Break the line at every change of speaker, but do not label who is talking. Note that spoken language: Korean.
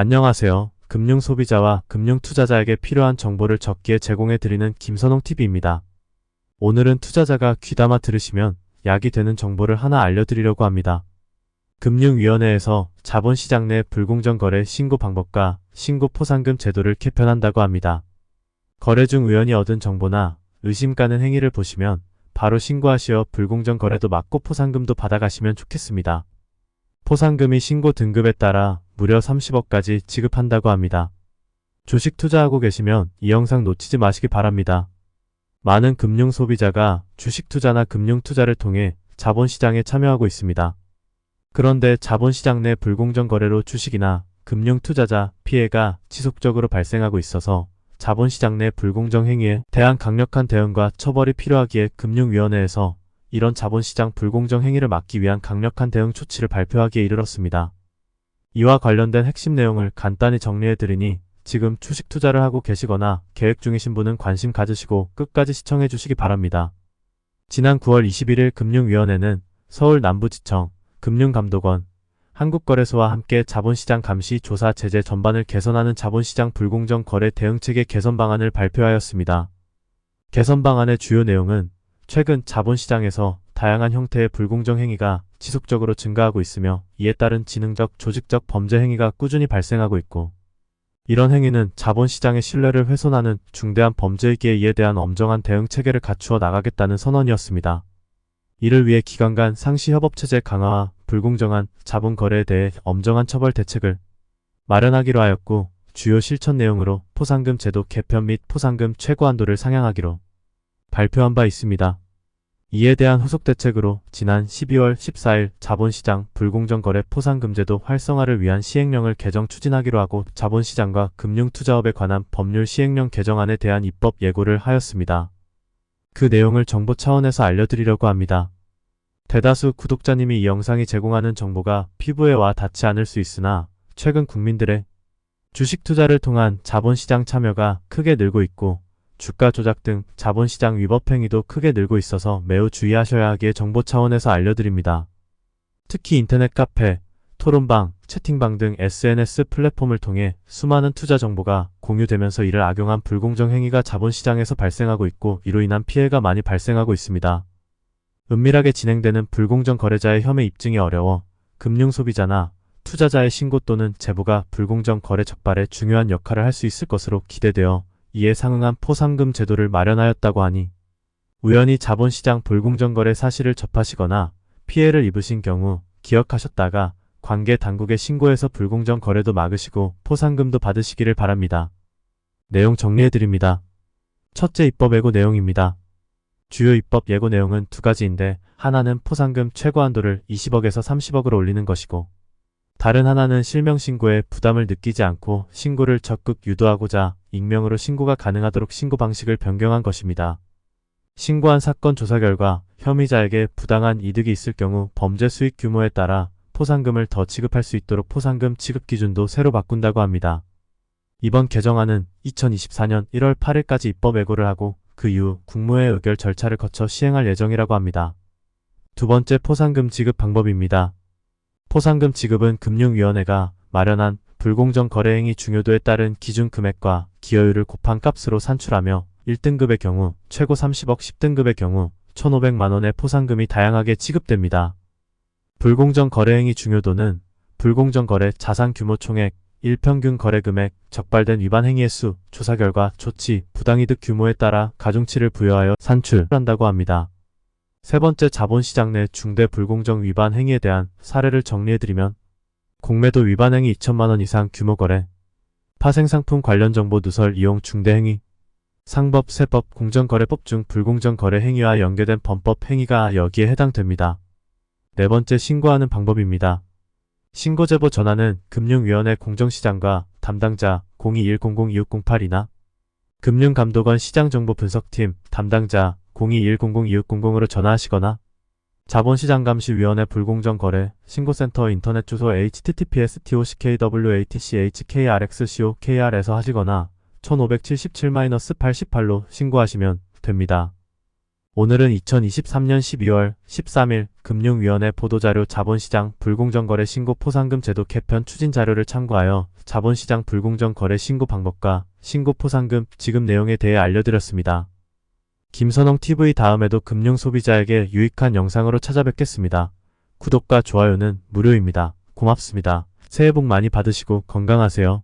안녕하세요. 금융소비자와 금융투자자에게 필요한 정보를 적기에 제공해드리는 김선홍TV입니다. 오늘은 투자자가 귀담아 들으시면 약이 되는 정보를 하나 알려드리려고 합니다. 금융위원회에서 자본시장 내 불공정 거래 신고 방법과 신고 포상금 제도를 개편한다고 합니다. 거래 중 우연히 얻은 정보나 의심 가는 행위를 보시면 바로 신고하시어 불공정 거래도 막고 포상금도 받아가시면 좋겠습니다. 포상금이 신고 등급에 따라 무려 30억까지 지급한다고 합니다. 주식 투자하고 계시면 이 영상 놓치지 마시기 바랍니다. 많은 금융 소비자가 주식 투자나 금융 투자를 통해 자본시장에 참여하고 있습니다. 그런데 자본시장 내 불공정 거래로 주식이나 금융 투자자 피해가 지속적으로 발생하고 있어서 자본시장 내 불공정 행위에 대한 강력한 대응과 처벌이 필요하기에 금융위원회에서 이런 자본시장 불공정 행위를 막기 위한 강력한 대응 조치를 발표하기에 이르렀습니다. 이와 관련된 핵심 내용을 간단히 정리해드리니 지금 주식 투자를 하고 계시거나 계획 중이신 분은 관심 가지시고 끝까지 시청해 주시기 바랍니다. 지난 9월 21일 금융위원회는 서울 남부지청, 금융감독원, 한국거래소와 함께 자본시장 감시 조사 제재 전반을 개선하는 자본시장 불공정 거래 대응체계 개선 방안을 발표하였습니다. 개선 방안의 주요 내용은 최근 자본시장에서 다양한 형태의 불공정 행위가 지속적으로 증가하고 있으며 이에 따른 지능적, 조직적 범죄 행위가 꾸준히 발생하고 있고 이런 행위는 자본시장의 신뢰를 훼손하는 중대한 범죄이기에 이에 대한 엄정한 대응 체계를 갖추어 나가겠다는 선언이었습니다. 이를 위해 기관 간 상시 협업체제 강화와 불공정한 자본 거래에 대해 엄정한 처벌 대책을 마련하기로 하였고 주요 실천 내용으로 포상금 제도 개편 및 포상금 최고 한도를 상향하기로 발표한 바 있습니다. 이에 대한 후속 대책으로 지난 12월 14일 자본시장 불공정거래 포상금제도 활성화를 위한 시행령을 개정 추진하기로 하고 자본시장과 금융투자업에 관한 법률 시행령 개정안에 대한 입법 예고를 하였습니다. 그 내용을 정보 차원에서 알려드리려고 합니다. 대다수 구독자님이 이 영상이 제공하는 정보가 피부에 와 닿지 않을 수 있으나 최근 국민들의 주식 투자를 통한 자본시장 참여가 크게 늘고 있고 주가 조작 등 자본시장 위법 행위도 크게 늘고 있어서 매우 주의하셔야 하기에 정보 차원에서 알려드립니다. 특히 인터넷 카페, 토론방, 채팅방 등 SNS 플랫폼을 통해 수많은 투자 정보가 공유되면서 이를 악용한 불공정 행위가 자본시장에서 발생하고 있고 이로 인한 피해가 많이 발생하고 있습니다. 은밀하게 진행되는 불공정 거래자의 혐의 입증이 어려워 금융소비자나 투자자의 신고 또는 제보가 불공정 거래 적발에 중요한 역할을 할 수 있을 것으로 기대되어 이에 상응한 포상금 제도를 마련하였다고 하니 우연히 자본시장 불공정 거래 사실을 접하시거나 피해를 입으신 경우 기억하셨다가 관계 당국에 신고해서 불공정 거래도 막으시고 포상금도 받으시기를 바랍니다. 내용 정리해드립니다. 첫째, 입법 예고 내용입니다. 주요 입법 예고 내용은 두 가지인데 하나는 포상금 최고 한도를 20억에서 30억으로 올리는 것이고 다른 하나는 실명신고에 부담을 느끼지 않고 신고를 적극 유도하고자 익명으로 신고가 가능하도록 신고 방식을 변경한 것입니다. 신고한 사건 조사 결과 혐의자에게 부당한 이득이 있을 경우 범죄 수익 규모에 따라 포상금을 더 지급할 수 있도록 포상금 지급 기준도 새로 바꾼다고 합니다. 이번 개정안은 2024년 1월 8일까지 입법 예고를 하고 그 이후 국무회 의결 절차를 거쳐 시행할 예정이라고 합니다. 두 번째, 포상금 지급 방법입니다. 포상금 지급은 금융위원회가 마련한 불공정 거래행위 중요도에 따른 기준 금액과 기여율을 곱한 값으로 산출하며 1등급의 경우 최고 30억, 10등급의 경우 1,500만원의 포상금이 다양하게 지급됩니다. 불공정 거래행위 중요도는 불공정 거래 자산 규모 총액, 일평균 거래 금액, 적발된 위반 행위의 수, 조사 결과, 조치, 부당이득 규모에 따라 가중치를 부여하여 산출한다고 합니다. 세 번째, 자본시장 내 중대 불공정 위반 행위에 대한 사례를 정리해드리면 공매도 위반 행위 2천만원 이상 규모 거래, 파생상품 관련 정보 누설 이용 중대 행위, 상법, 세법, 공정거래법 중 불공정 거래 행위와 연계된 범법 행위가 여기에 해당됩니다. 네 번째, 신고하는 방법입니다. 신고 제보 전화는 금융위원회 공정시장과 담당자 02-100-2608이나 금융감독원 시장정보분석팀 담당자 02-100-2600으로 전화하시거나 자본시장감시위원회 불공정거래 신고센터 인터넷 주소 https://watchkrxcokR에서 하시거나 1577-88로 신고하시면 됩니다. 오늘은 2023년 12월 13일 금융위원회 보도자료 자본시장 불공정거래 신고 포상금 제도 개편 추진 자료를 참고하여 자본시장 불공정거래 신고 방법과 신고 포상금 지급 내용에 대해 알려드렸습니다. 김선홍TV 다음에도 금융소비자에게 유익한 영상으로 찾아뵙겠습니다. 구독과 좋아요는 무료입니다. 고맙습니다. 새해 복 많이 받으시고 건강하세요.